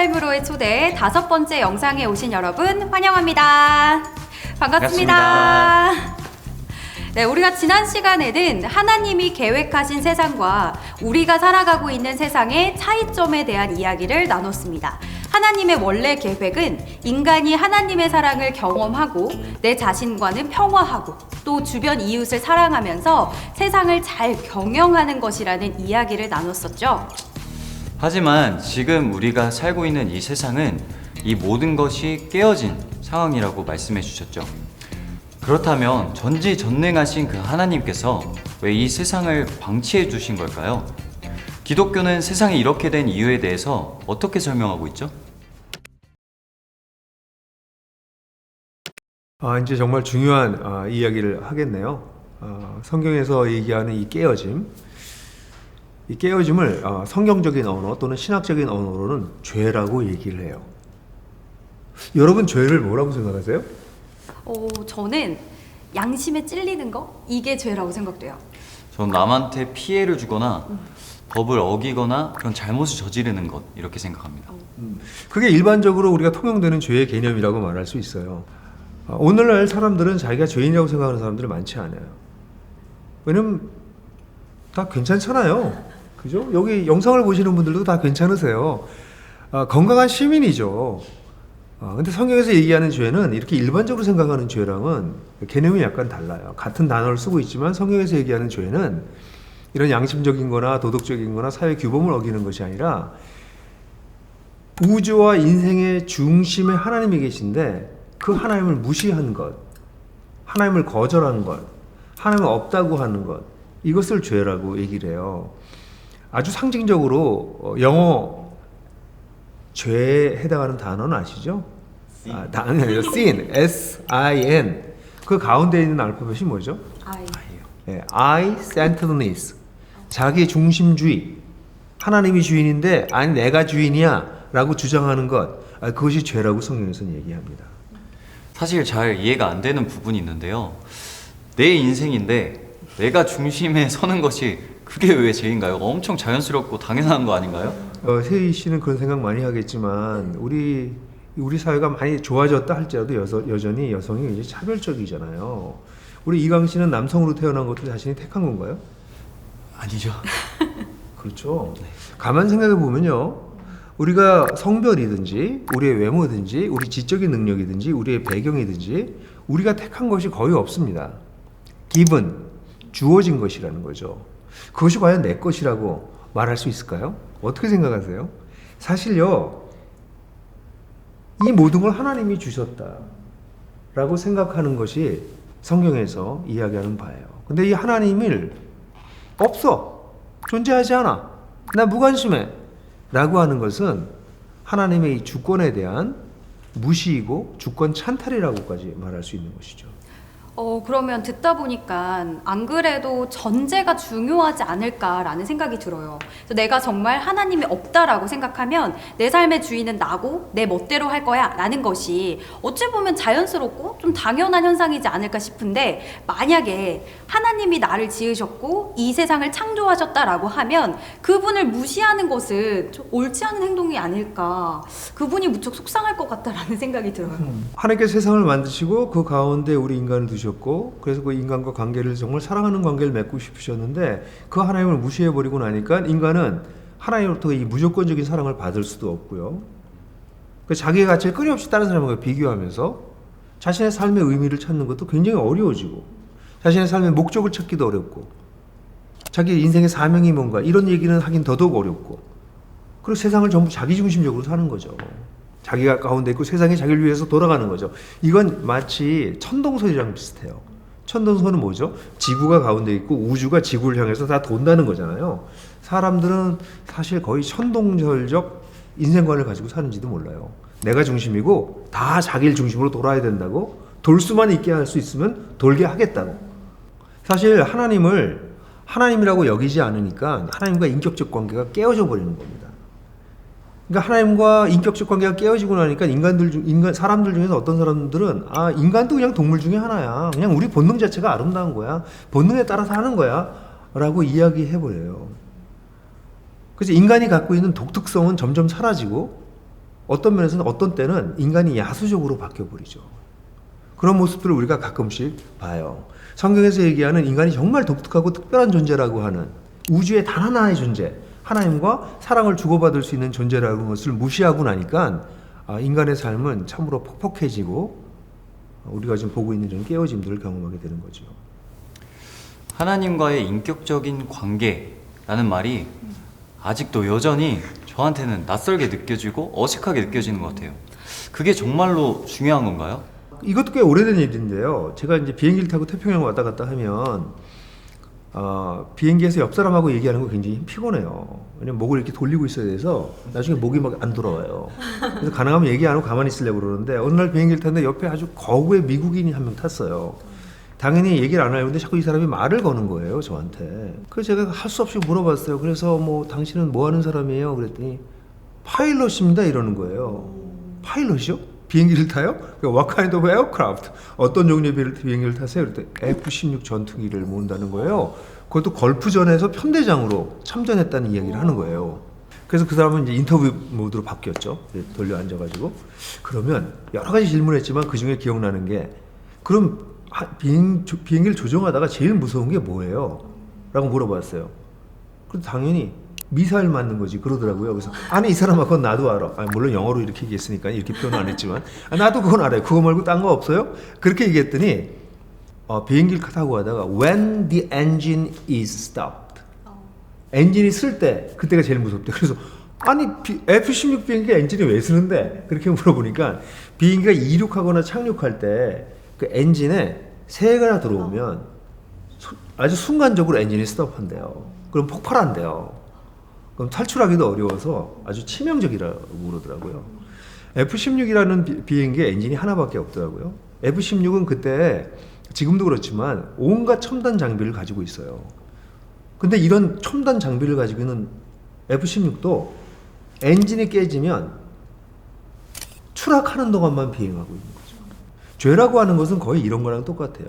삶으로의 초대 5번째 영상에 오신 여러분 환영합니다. 반갑습니다. 네, 우리가 지난 시간에는 하나님이 계획하신 세상과 우리가 살아가고 있는 세상의 차이점에 대한 이야기를 나눴습니다. 하나님의 원래 계획은 인간이 하나님의 사랑을 경험하고 내 자신과는 평화하고 또 주변 이웃을 사랑하면서 세상을 잘 경영하는 것이라는 이야기를 나눴었죠. 하지만 지금 우리가 살고 있는 이 세상은 이 모든 것이 깨어진 상황이라고 말씀해 주셨죠. 그렇다면 전지전능하신 그 하나님께서 왜 이 세상을 방치해 두신 걸까요? 기독교는 세상이 이렇게 된 이유에 대해서 어떻게 설명하고 있죠? 이제 정말 중요한 이야기를 하겠네요. 성경에서 얘기하는 이 깨어짐, 이 깨어짐을 성경적인 언어 또는 신학적인 언어로는 죄라고 얘기를 해요. 여러분 죄를 뭐라고 생각하세요? 저는 양심에 찔리는 거? 이게 죄라고 생각돼요. 전 남한테 피해를 주거나 법을 어기거나 그런 잘못을 저지르는 것 이렇게 생각합니다. 그게 일반적으로 우리가 통용되는 죄의 개념이라고 말할 수 있어요. 오늘날 사람들은 자기가 죄인이라고 생각하는 사람들이 많지 않아요. 왜냐면 다 괜찮잖아요. 그죠? 여기 영상을 보시는 분들도 다 괜찮으세요. 건강한 시민이죠. 근데 성경에서 얘기하는 죄는 이렇게 일반적으로 생각하는 죄랑은 개념이 약간 달라요. 같은 단어를 쓰고 있지만 성경에서 얘기하는 죄는 이런 양심적인 거나 도덕적인 거나 사회 규범을 어기는 것이 아니라 우주와 인생의 중심에 하나님이 계신데 그 하나님을 무시한 것, 하나님을 거절한 것, 하나님은 없다고 하는 것, 이것을 죄라고 얘기를 해요. 아주 상징적으로 영어 죄에 해당하는 단어는 아시죠? 단어예요. sin, S-I-N. 그 가운데 있는 알파벳이 뭐죠? I-centeredness. 자기 중심주의. 하나님이 주인인데 아니 내가 주인이야 라고 주장하는 것. 그것이 죄라고 성경에서는 얘기합니다. 사실 잘 이해가 안 되는 부분이 있는데요. 내 인생인데 내가 중심에 서는 것이 그게 왜 죄인가요? 엄청 자연스럽고 당연한 거 아닌가요? 세희 씨는 그런 생각 많이 하겠지만 우리 사회가 많이 좋아졌다 할지라도 여전히 여성이 굉장히 차별적이잖아요. 우리 이강 씨는 남성으로 태어난 것도 자신이 택한 건가요? 아니죠. 그렇죠. 가만 생각해 보면요. 우리가 성별이든지 우리의 외모든지 우리 지적인 능력이든지 우리의 배경이든지 우리가 택한 것이 거의 없습니다. given, 주어진 것이라는 거죠. 그것이 과연 내 것이라고 말할 수 있을까요? 어떻게 생각하세요? 사실요, 이 모든 걸 하나님이 주셨다라고 생각하는 것이 성경에서 이야기하는 바예요. 근데 이 하나님을 없어, 존재하지 않아, 나 무관심해 라고 하는 것은 하나님의 이 주권에 대한 무시이고 주권 찬탈이라고까지 말할 수 있는 것이죠. 그러면 듣다 보니까 안 그래도 전제가 중요하지 않을까라는 생각이 들어요. 그래서 내가 정말 하나님이 없다라고 생각하면 내 삶의 주인은 나고 내 멋대로 할 거야 라는 것이 어찌 보면 자연스럽고 좀 당연한 현상이지 않을까 싶은데, 만약에 하나님이 나를 지으셨고 이 세상을 창조하셨다라고 하면 그분을 무시하는 것은 좀 옳지 않은 행동이 아닐까, 그분이 무척 속상할 것 같다라는 생각이 들어요. 하나님께서 세상을 만드시고 그 가운데 우리 인간을 두셨고, 그래서 그 인간과 관계를 정말 사랑하는 관계를 맺고 싶으셨는데 그 하나님을 무시해버리고 나니까 인간은 하나님으로부터 이 무조건적인 사랑을 받을 수도 없고요. 그 자기의 가치를 끊임없이 다른 사람과 비교하면서 자신의 삶의 의미를 찾는 것도 굉장히 어려워지고, 자신의 삶의 목적을 찾기도 어렵고, 자기 인생의 사명이 뭔가 이런 얘기는 하긴 더더욱 어렵고, 그리고 세상을 전부 자기중심적으로 사는 거죠. 자기가 가운데 있고 세상이 자기를 위해서 돌아가는 거죠. 이건 마치 천동설이랑 비슷해요. 천동설은 뭐죠? 지구가 가운데 있고 우주가 지구를 향해서 다 돈다는 거잖아요. 사람들은 사실 거의 천동설적 인생관을 가지고 사는지도 몰라요. 내가 중심이고 다 자기를 중심으로 돌아야 된다고, 돌 수만 있게 할 수 있으면 돌게 하겠다고. 사실 하나님을 하나님이라고 여기지 않으니까 하나님과 인격적 관계가 깨어져 버리는 겁니다. 그러니까 하나님과 인격적 관계가 깨어지고 나니까 사람들 중에서 어떤 사람들은 인간도 그냥 동물 중에 하나야, 그냥 우리 본능 자체가 아름다운 거야, 본능에 따라서 하는 거야 라고 이야기해버려요. 그래서 인간이 갖고 있는 독특성은 점점 사라지고 어떤 면에서는 어떤 때는 인간이 야수적으로 바뀌어버리죠. 그런 모습들을 우리가 가끔씩 봐요. 성경에서 얘기하는 인간이 정말 독특하고 특별한 존재라고 하는 우주의 단 하나의 존재, 하나님과 사랑을 주고받을 수 있는 존재라는 것을 무시하고 나니까 인간의 삶은 참으로 퍽퍽해지고 우리가 지금 보고 있는 이런 깨어짐들을 경험하게 되는 거죠. 하나님과의 인격적인 관계라는 말이 아직도 여전히 저한테는 낯설게 느껴지고 어색하게 느껴지는 것 같아요. 그게 정말로 중요한 건가요? 이것도 꽤 오래된 일인데요. 제가 이제 비행기를 타고 태평양 왔다 갔다 하면 비행기에서 옆 사람하고 얘기하는 거 굉장히 피곤해요. 왜냐면 목을 이렇게 돌리고 있어야 돼서 나중에 목이 막 안 돌아와요. 그래서 가능하면 얘기 안 하고 가만히 있으려고 그러는데 어느 날 비행기를 탔는데 옆에 아주 거구의 미국인이 한 명 탔어요. 당연히 얘기를 안 하려고 했는데 자꾸 이 사람이 말을 거는 거예요, 저한테. 그래서 제가 할 수 없이 물어봤어요. 그래서 뭐 당신은 뭐 하는 사람이에요? 그랬더니 파일럿입니다 이러는 거예요. 파일럿이요? 비행기를 타요? What kind of aircraft? 어떤 종류의 비행기를 타세요? 그랬더니 F-16 전투기를 모은다는 거예요. 그것도 걸프전에서 편대장으로 참전했다는 이야기를 하는 거예요. 그래서 그 사람은 이제 인터뷰 모드로 바뀌었죠. 돌려 앉아가지고. 그러면 여러 가지 질문했지만 그 중에 기억나는 게 그럼 비행기를 조종하다가 제일 무서운 게 뭐예요? 라고 물어봤어요. 그래서 당연히 미사일 맞는 거지 그러더라고요. 그래서 아니 이 사람아 그건 나도 알아. 물론 영어로 이렇게 얘기했으니까 이렇게 표현 안 했지만 나도 그건 알아요. 그거 말고 딴 거 없어요? 그렇게 얘기했더니 비행기를 타고 가다가 when the engine is stopped 엔진이 쓸 때 그때가 제일 무섭대. 그래서 아니 F-16 비행기 엔진이 왜 쓰는데? 그렇게 물어보니까 비행기가 이륙하거나 착륙할 때 그 엔진에 새가 들어오면 아주 순간적으로 엔진이 스톱한대요. 그럼 폭발한대요. 그럼 탈출하기도 어려워서 아주 치명적이라고 그러더라고요. F-16이라는 비행기에 엔진이 하나밖에 없더라고요. F-16은 그때 지금도 그렇지만 온갖 첨단 장비를 가지고 있어요. 근데 이런 첨단 장비를 가지고 있는 F-16도 엔진이 깨지면 추락하는 동안만 비행하고 있는 거죠. 죄라고 하는 것은 거의 이런 거랑 똑같아요.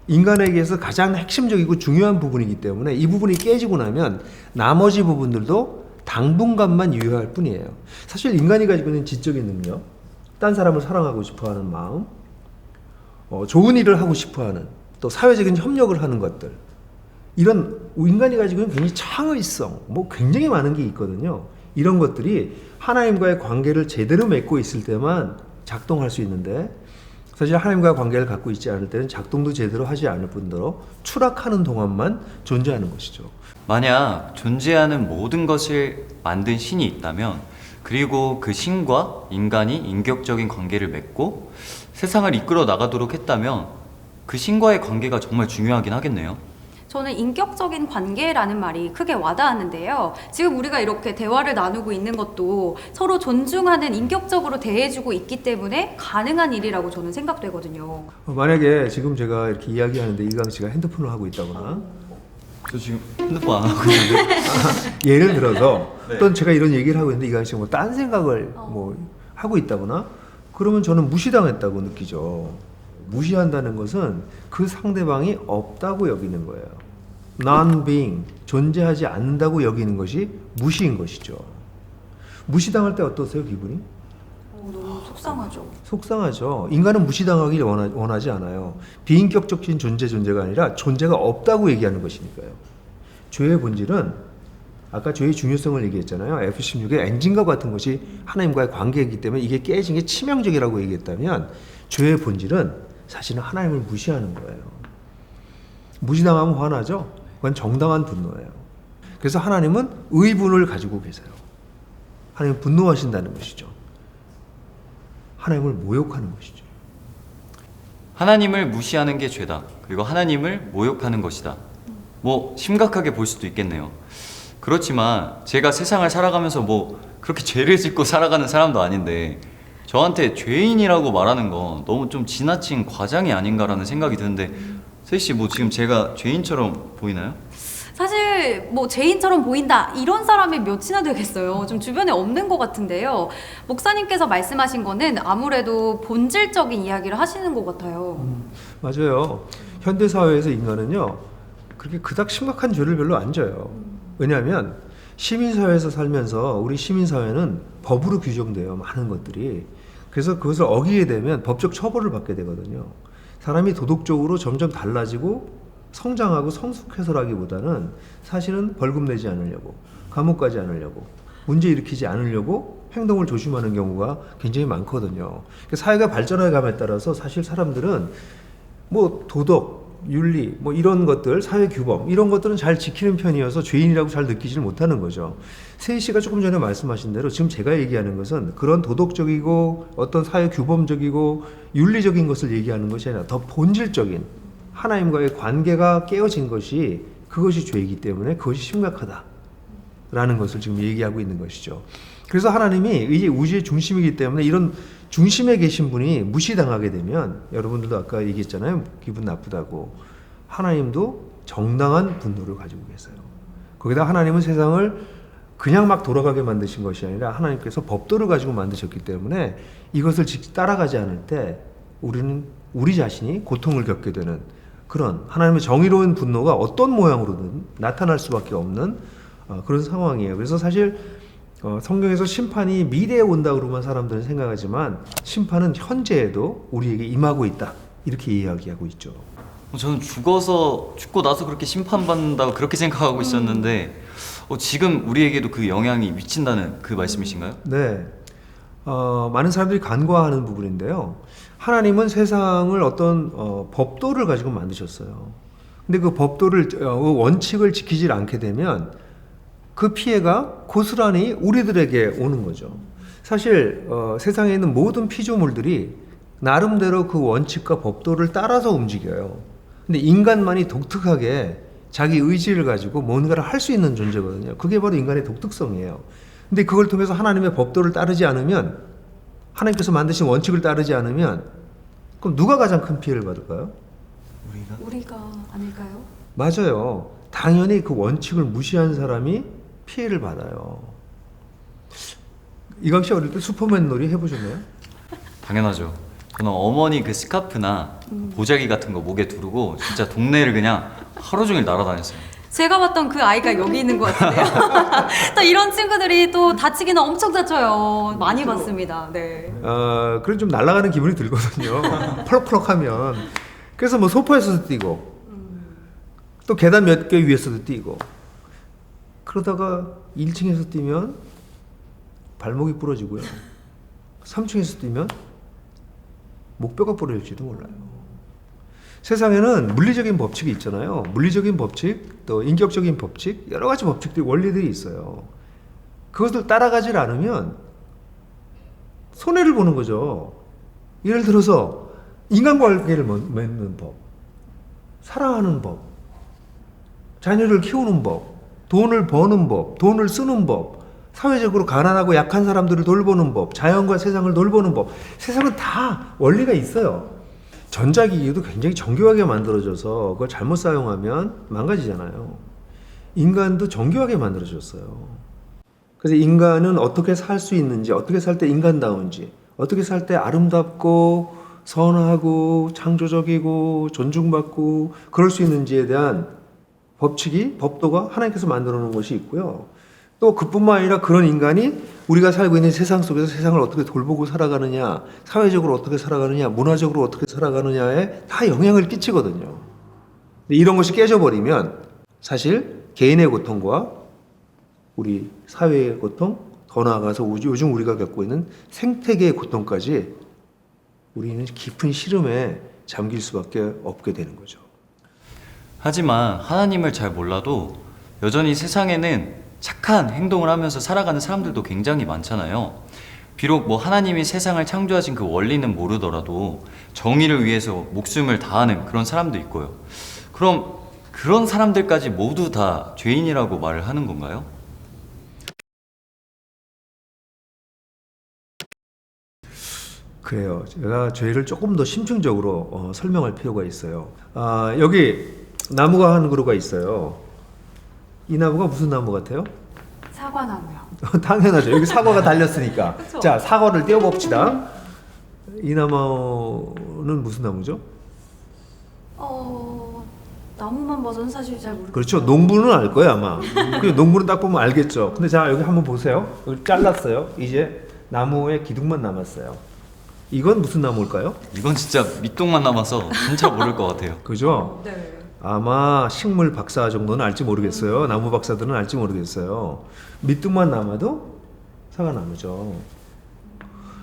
인간에게서 가장 핵심적이고 중요한 부분이기 때문에 이 부분이 깨지고 나면 나머지 부분들도 당분간만 유효할 뿐이에요. 사실 인간이 가지고 있는 지적인 능력, 딴 사람을 사랑하고 싶어하는 마음, 좋은 일을 하고 싶어하는, 또 사회적인 협력을 하는 것들, 이런 인간이 가지고 있는 굉장히 창의성, 뭐 굉장히 많은 게 있거든요. 이런 것들이 하나님과의 관계를 제대로 맺고 있을 때만 작동할 수 있는데 사실 하나님과의 관계를 갖고 있지 않을 때는 작동도 제대로 하지 않을 뿐더러 추락하는 동안만 존재하는 것이죠. 만약 존재하는 모든 것을 만든 신이 있다면 그리고 그 신과 인간이 인격적인 관계를 맺고 세상을 이끌어 나가도록 했다면 그 신과의 관계가 정말 중요하긴 하겠네요. 저는 인격적인 관계라는 말이 크게 와닿았는데요. 지금 우리가 이렇게 대화를 나누고 있는 것도 서로 존중하는 인격적으로 대해주고 있기 때문에 가능한 일이라고 저는 생각되거든요. 만약에 지금 제가 이렇게 이야기하는데 이강 씨가 핸드폰을 하고 있다거나 저 지금 핸드폰 안 하고 있는데 예를 들어서 네. 또는 제가 이런 얘기를 하고 있는데 이강 씨가 뭐 딴 생각을 뭐 하고 있다거나 그러면 저는 무시당했다고 느끼죠. 무시한다는 것은 그 상대방이 없다고 여기는 거예요. non-being, 존재하지 않는다고 여기는 것이 무시인 것이죠. 무시당할 때 어떠세요, 기분이? 너무 속상하죠. 속상하죠. 인간은 무시당하길 원하지 않아요. 비인격적인 존재가 아니라 존재가 없다고 얘기하는 것이니까요. 죄의 본질은 아까 죄의 중요성을 얘기했잖아요. F-16의 엔진과 같은 것이 하나님과의 관계이기 때문에 이게 깨진 게 치명적이라고 얘기했다면 죄의 본질은 사실은 하나님을 무시하는 거예요. 무시당하면 화나죠? 그건 정당한 분노예요. 그래서 하나님은 의분을 가지고 계세요. 하나님은 분노하신다는 것이죠. 하나님을 모욕하는 것이죠. 하나님을 무시하는 게 죄다. 그리고 하나님을 모욕하는 것이다. 뭐 심각하게 볼 수도 있겠네요. 그렇지만 제가 세상을 살아가면서 뭐 그렇게 죄를 짓고 살아가는 사람도 아닌데 저한테 죄인이라고 말하는 건 너무 좀 지나친 과장이 아닌가라는 생각이 드는데 세희씨 뭐 지금 제가 죄인처럼 보이나요? 사실 뭐 죄인처럼 보인다 이런 사람이 몇이나 되겠어요. 좀 주변에 없는 것 같은데요. 목사님께서 말씀하신 거는 아무래도 본질적인 이야기를 하시는 것 같아요. 맞아요. 현대 사회에서 인간은요 그렇게 그닥 심각한 죄를 별로 안 져요. 왜냐하면 시민사회에서 살면서 우리 시민사회는 법으로 규정돼요. 많은 것들이. 그래서 그것을 어기게 되면 법적 처벌을 받게 되거든요. 사람이 도덕적으로 점점 달라지고 성장하고 성숙해서라기보다는 사실은 벌금 내지 않으려고, 감옥 가지 않으려고, 문제 일으키지 않으려고 행동을 조심하는 경우가 굉장히 많거든요. 그러니까 사회가 발전해 감에 따라서 사실 사람들은 뭐 도덕, 윤리, 뭐 이런 것들, 사회 규범 이런 것들은 잘 지키는 편이어서 죄인이라고 잘 느끼지를 못하는 거죠. 세희 씨가 조금 전에 말씀하신 대로 지금 제가 얘기하는 것은 그런 도덕적이고 어떤 사회 규범적이고 윤리적인 것을 얘기하는 것이 아니라 더 본질적인 하나님과의 관계가 깨어진 것이 그것이 죄이기 때문에 그것이 심각하다라는 것을 지금 얘기하고 있는 것이죠. 그래서 하나님이 이제 우주의 중심이기 때문에 이런 중심에 계신 분이 무시당하게 되면 여러분들도 아까 얘기했잖아요. 기분 나쁘다고. 하나님도 정당한 분노를 가지고 계세요. 거기다 하나님은 세상을 그냥 막 돌아가게 만드신 것이 아니라 하나님께서 법도를 가지고 만드셨기 때문에 이것을 따라가지 않을 때 우리는 우리 자신이 고통을 겪게 되는 그런 하나님의 정의로운 분노가 어떤 모양으로든 나타날 수밖에 없는 그런 상황이에요. 그래서 사실 성경에서 심판이 미래에 온다고만 사람들은 생각하지만 심판은 현재에도 우리에게 임하고 있다 이렇게 이야기하고 있죠. 저는 죽고 나서 그렇게 심판받는다고 그렇게 생각하고 있었는데 지금 우리에게도 그 영향이 미친다는 그 말씀이신가요? 네. 많은 사람들이 간과하는 부분인데요. 하나님은 세상을 어떤 법도를 가지고 만드셨어요. 근데 그 법도를 원칙을 지키지 않게 되면 그 피해가 고스란히 우리들에게 오는 거죠. 사실 세상에 있는 모든 피조물들이 나름대로 그 원칙과 법도를 따라서 움직여요. 근데 인간만이 독특하게 자기 의지를 가지고 뭔가를 할 수 있는 존재거든요. 그게 바로 인간의 독특성이에요. 근데 그걸 통해서 하나님의 법도를 따르지 않으면, 하나님께서 만드신 원칙을 따르지 않으면 그럼 누가 가장 큰 피해를 받을까요? 우리가 아닐까요? 맞아요. 당연히 그 원칙을 무시한 사람이 피해를 받아요. 이광 씨 어릴 때 슈퍼맨 놀이 해보셨나요? 당연하죠. 저는 어머니 그 스카프나 보자기 같은 거 목에 두르고 진짜 동네를 그냥 하루 종일 날아다녔어요. 제가 봤던 그 아이가 여기 있는 것 같은데요. 또 이런 친구들이 또 다치기는 엄청 다쳐요. 많이 봤습니다. 네. 그런 좀 날아가는 기분이 들거든요. 펄럭펄럭하면. 그래서 뭐 소파에서도 뛰고, 또 계단 몇 개 위에서도 뛰고, 그러다가 1층에서 뛰면 발목이 부러지고요. 3층에서 뛰면 목뼈가 부러질지도 몰라요. 세상에는 물리적인 법칙이 있잖아요. 물리적인 법칙, 또 인격적인 법칙, 여러 가지 법칙들이, 원리들이 있어요. 그것을 따라가지 않으면 손해를 보는 거죠. 예를 들어서 인간관계를 맺는 법, 사랑하는 법, 자녀를 키우는 법, 돈을 버는 법, 돈을 쓰는 법, 사회적으로 가난하고 약한 사람들을 돌보는 법, 자연과 세상을 돌보는 법, 세상은 다 원리가 있어요. 전자기기도 굉장히 정교하게 만들어져서 그걸 잘못 사용하면 망가지잖아요. 인간도 정교하게 만들어졌어요. 그래서 인간은 어떻게 살 수 있는지, 어떻게 살 때 인간다운지, 어떻게 살 때 아름답고 선하고 창조적이고 존중받고 그럴 수 있는지에 대한 법칙이, 법도가 하나님께서 만들어 놓은 것이 있고요. 또 그뿐만 아니라 그런 인간이 우리가 살고 있는 세상 속에서 세상을 어떻게 돌보고 살아가느냐, 사회적으로 어떻게 살아가느냐, 문화적으로 어떻게 살아가느냐에 다 영향을 끼치거든요. 근데 이런 것이 깨져버리면 사실 개인의 고통과 우리 사회의 고통, 더 나아가서 요즘 우리가 겪고 있는 생태계의 고통까지 우리는 깊은 시름에 잠길 수밖에 없게 되는 거죠. 하지만 하나님을 잘 몰라도 여전히 세상에는 착한 행동을 하면서 살아가는 사람들도 굉장히 많잖아요. 비록 뭐 하나님이 세상을 창조하신 그 원리는 모르더라도 정의를 위해서 목숨을 다하는 그런 사람도 있고요. 그럼 그런 사람들까지 모두 다 죄인이라고 말을 하는 건가요? 그래요. 제가 죄를 조금 더 심층적으로 설명할 필요가 있어요. 여기 나무가 한 그루가 있어요. 이 나무가 무슨 나무 같아요? 사과나무요. 당연하죠. 여기 사과가 달렸으니까. 그쵸? 자, 사과를 떼어봅시다. 이 나무는 무슨 나무죠? 나무만 봐서는 사실 잘 모르겠어요. 그렇죠. 농부는 알 거예요 아마. 그 농부는 딱 보면 알겠죠. 근데 자 여기 한번 보세요. 여기 잘랐어요. 이제 나무의 기둥만 남았어요. 이건 무슨 나무일까요? 이건 진짜 밑동만 남아서 진짜 모를 것 같아요. 그죠? 네. 아마 식물 박사 정도는 알지 모르겠어요. 나무 박사들은 알지 모르겠어요. 밑둥만 남아도 사과나무죠.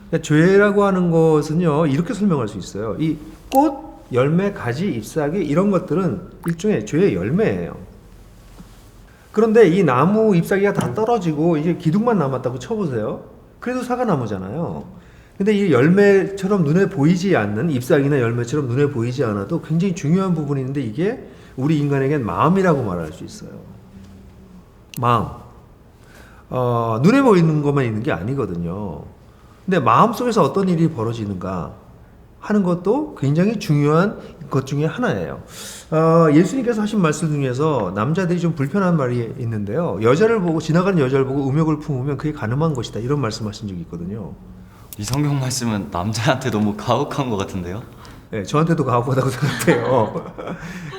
그러니까 죄라고 하는 것은요 이렇게 설명할 수 있어요. 이 꽃, 열매, 가지, 잎사귀 이런 것들은 일종의 죄의 열매예요. 그런데 이 나무 잎사귀가 다 떨어지고 이제 기둥만 남았다고 쳐보세요. 그래도 사과나무잖아요. 근데 이 열매처럼 눈에 보이지 않는 잎사귀나 열매처럼 눈에 보이지 않아도 굉장히 중요한 부분이 있는데 이게 우리 인간에겐 마음이라고 말할 수 있어요. 마음. 눈에 보이는 것만 있는 게 아니거든요. 근데 마음 속에서 어떤 일이 벌어지는가 하는 것도 굉장히 중요한 것 중에 하나예요. 예수님께서 하신 말씀 중에서 남자들이 좀 불편한 말이 있는데요. 여자를 보고 지나가는 여자를 보고 음욕을 품으면 그게 가늠한 것이다. 이런 말씀하신 적이 있거든요. 이 성경 말씀은 남자한테 너무 가혹한 것 같은데요? 네, 저한테도 가혹하다고 생각해요.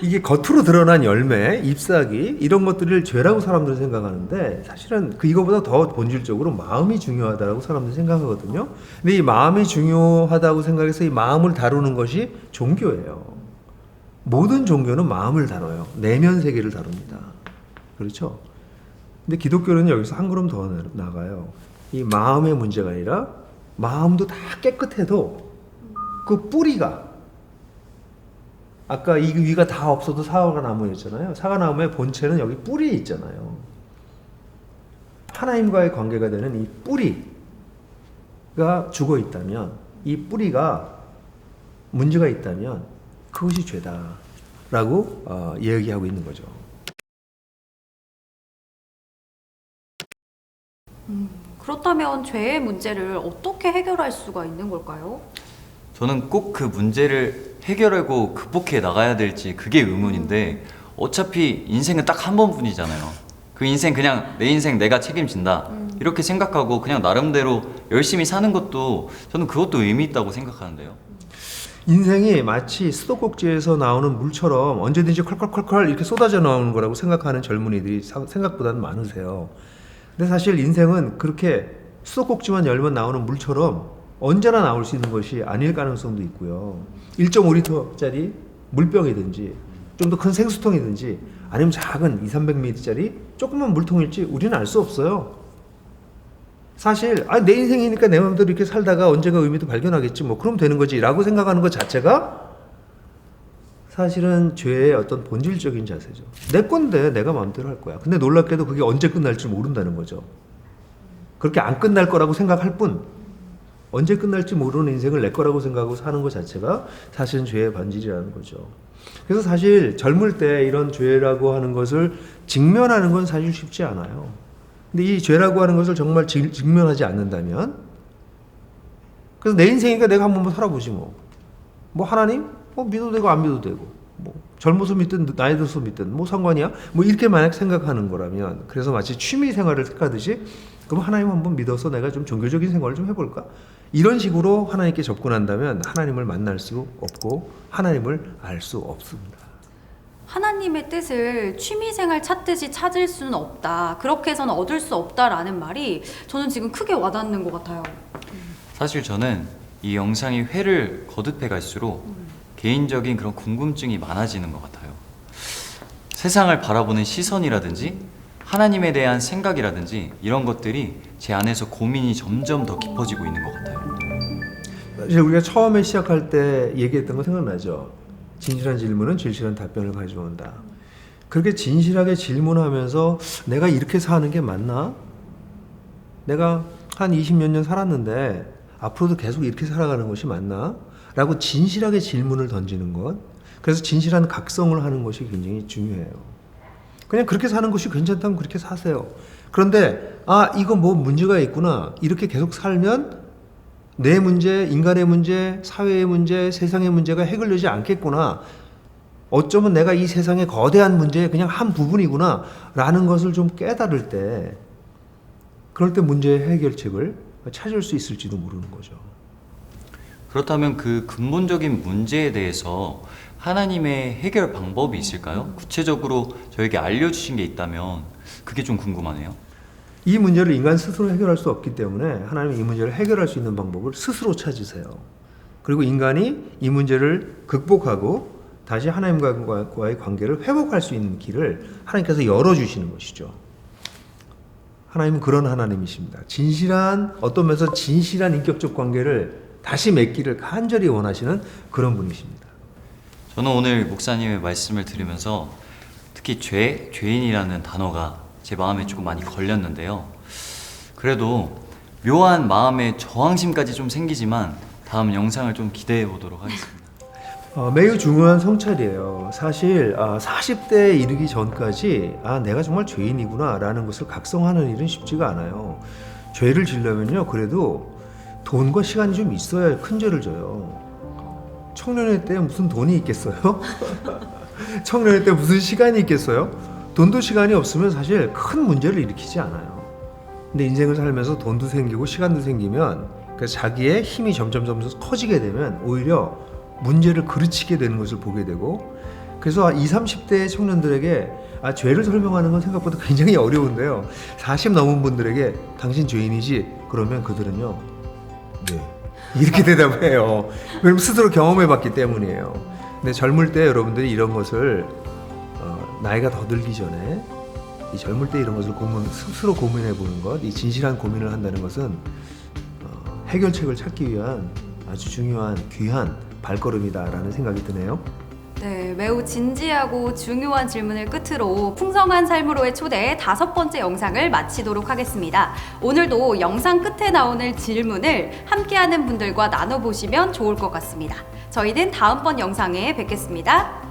이게 겉으로 드러난 열매, 잎사귀 이런 것들을 죄라고 사람들은 생각하는데 사실은 이거보다 더 본질적으로 마음이 중요하다고 사람들이 생각하거든요. 근데 이 마음이 중요하다고 생각해서 이 마음을 다루는 것이 종교예요. 모든 종교는 마음을 다뤄요. 내면 세계를 다룹니다. 그렇죠? 근데 기독교는 여기서 한 걸음 더 나가요. 이 마음의 문제가 아니라 마음도 다 깨끗해도 그 뿌리가 아까 이 위가 다 없어도 사과나무였잖아요. 사과나무의 본체는 여기 뿌리에 있잖아요. 하나님과의 관계가 되는 이 뿌리가 죽어 있다면, 이 뿌리가 문제가 있다면 그것이 죄다라고 이야기하고 있는 거죠. 그렇다면 죄의 문제를 어떻게 해결할 수가 있는 걸까요? 저는 꼭 그 문제를 해결하고 극복해 나가야 될지 그게 의문인데 어차피 인생은 딱 한 번뿐이잖아요. 그 인생 그냥 내 인생 내가 책임진다 이렇게 생각하고 그냥 나름대로 열심히 사는 것도 저는 그것도 의미 있다고 생각하는데요. 인생이 마치 수도꼭지에서 나오는 물처럼 언제든지 콸콸콸콸 이렇게 쏟아져 나오는 거라고 생각하는 젊은이들이 생각보다는 많으세요. 근데 사실 인생은 그렇게 수도꼭지만 열면 나오는 물처럼 언제나 나올 수 있는 것이 아닐 가능성도 있고요. 1.5리터짜리 물병이든지 좀 더 큰 생수통이든지 아니면 작은 200~300ml짜리 조그만 물통일지 우리는 알 수 없어요. 사실 내 인생이니까 내 마음대로 이렇게 살다가 언젠가 의미도 발견하겠지 뭐 그럼 되는 거지 라고 생각하는 것 자체가 사실은 죄의 어떤 본질적인 자세죠. 내 건데 내가 마음대로 할 거야. 근데 놀랍게도 그게 언제 끝날지 모른다는 거죠. 그렇게 안 끝날 거라고 생각할 뿐 언제 끝날지 모르는 인생을 내 거라고 생각하고 사는 것 자체가 사실은 죄의 본질이라는 거죠. 그래서 사실 젊을 때 이런 죄라고 하는 것을 직면하는 건 사실 쉽지 않아요. 근데 이 죄라고 하는 것을 정말 직면하지 않는다면 그래서 내 인생이니까 내가 한번 살아보지 뭐. 뭐 하나님? 뭐 믿어도 되고 안 믿어도 되고 뭐 젊어서 믿든 나이 들어서 믿든 뭐 상관이야? 뭐 이렇게 만약 생각하는 거라면 그래서 마치 취미 생활을 택하듯이 그럼 하나님 한번 믿어서 내가 좀 종교적인 생활을 좀 해볼까? 이런 식으로 하나님께 접근한다면 하나님을 만날 수 없고 하나님을 알 수 없습니다. 하나님의 뜻을 취미생활 찾듯이 찾을 수는 없다. 그렇게 해서는 얻을 수 없다라는 말이 저는 지금 크게 와닿는 것 같아요. 사실 저는 이 영상이 회를 거듭해 갈수록 개인적인 그런 궁금증이 많아지는 것 같아요. 세상을 바라보는 시선이라든지 하나님에 대한 생각이라든지 이런 것들이 제 안에서 고민이 점점 더 깊어지고 있는 것 같아요. 사실 우리가 처음에 시작할 때 얘기했던 거 생각나죠? 진실한 질문은 진실한 답변을 가져온다. 그렇게 진실하게 질문하면서 내가 이렇게 사는 게 맞나? 내가 한 20몇 년 살았는데 앞으로도 계속 이렇게 살아가는 것이 맞나? 라고 진실하게 질문을 던지는 것. 그래서 진실한 각성을 하는 것이 굉장히 중요해요. 그냥 그렇게 사는 것이 괜찮다면 그렇게 사세요. 그런데 이거 뭐 문제가 있구나. 이렇게 계속 살면 내 문제, 인간의 문제, 사회의 문제, 세상의 문제가 해결되지 않겠구나. 어쩌면 내가 이 세상의 거대한 문제의 그냥 한 부분이구나 라는 것을 좀 깨달을 때 그럴 때 문제의 해결책을 찾을 수 있을지도 모르는 거죠. 그렇다면 그 근본적인 문제에 대해서 하나님의 해결 방법이 있을까요? 구체적으로 저에게 알려주신 게 있다면 그게 좀 궁금하네요. 이 문제를 인간 스스로 해결할 수 없기 때문에 하나님은 이 문제를 해결할 수 있는 방법을 스스로 찾으세요. 그리고 인간이 이 문제를 극복하고 다시 하나님과의 관계를 회복할 수 있는 길을 하나님께서 열어주시는 것이죠. 하나님은 그런 하나님이십니다. 어떤 면에서 진실한 인격적 관계를 다시 맺기를 간절히 원하시는 그런 분이십니다. 저는 오늘 목사님의 말씀을 들으면서 특히 죄인이라는 단어가 제 마음에 조금 많이 걸렸는데요. 그래도 묘한 마음의 저항심까지 좀 생기지만 다음 영상을 좀 기대해 보도록 하겠습니다. 매우 중요한 성찰이에요. 사실 40대에 이르기 전까지 내가 정말 죄인이구나 라는 것을 각성하는 일은 쉽지가 않아요. 죄를 지려면요, 그래도 돈과 시간이 좀 있어야 큰 죄를 져요. 청년의 때 무슨 돈이 있겠어요? 청년의 때 무슨 시간이 있겠어요? 돈도 시간이 없으면 사실 큰 문제를 일으키지 않아요. 근데 인생을 살면서 돈도 생기고 시간도 생기면 자기의 힘이 점점 커지게 되면 오히려 문제를 그르치게 되는 것을 보게 되고, 그래서 20, 30대 청년들에게 죄를 설명하는 건 생각보다 굉장히 어려운데요. 40 넘은 분들에게 당신 죄인이지? 그러면 그들은요, 네, 이렇게 대답해요. 왜냐면 스스로 경험해봤기 때문이에요. 근데 젊을 때 여러분들이 이런 것을 나이가 더 들기 전에 이 젊을 때 이런 것을 스스로 고민해보는 것, 이 진실한 고민을 한다는 것은 해결책을 찾기 위한 아주 중요한 귀한 발걸음이다라는 생각이 드네요. 네, 매우 진지하고 중요한 질문을 끝으로 풍성한 삶으로의 초대 5번째 영상을 마치도록 하겠습니다. 오늘도 영상 끝에 나오는 질문을 함께하는 분들과 나눠보시면 좋을 것 같습니다. 저희는 다음번 영상에 뵙겠습니다.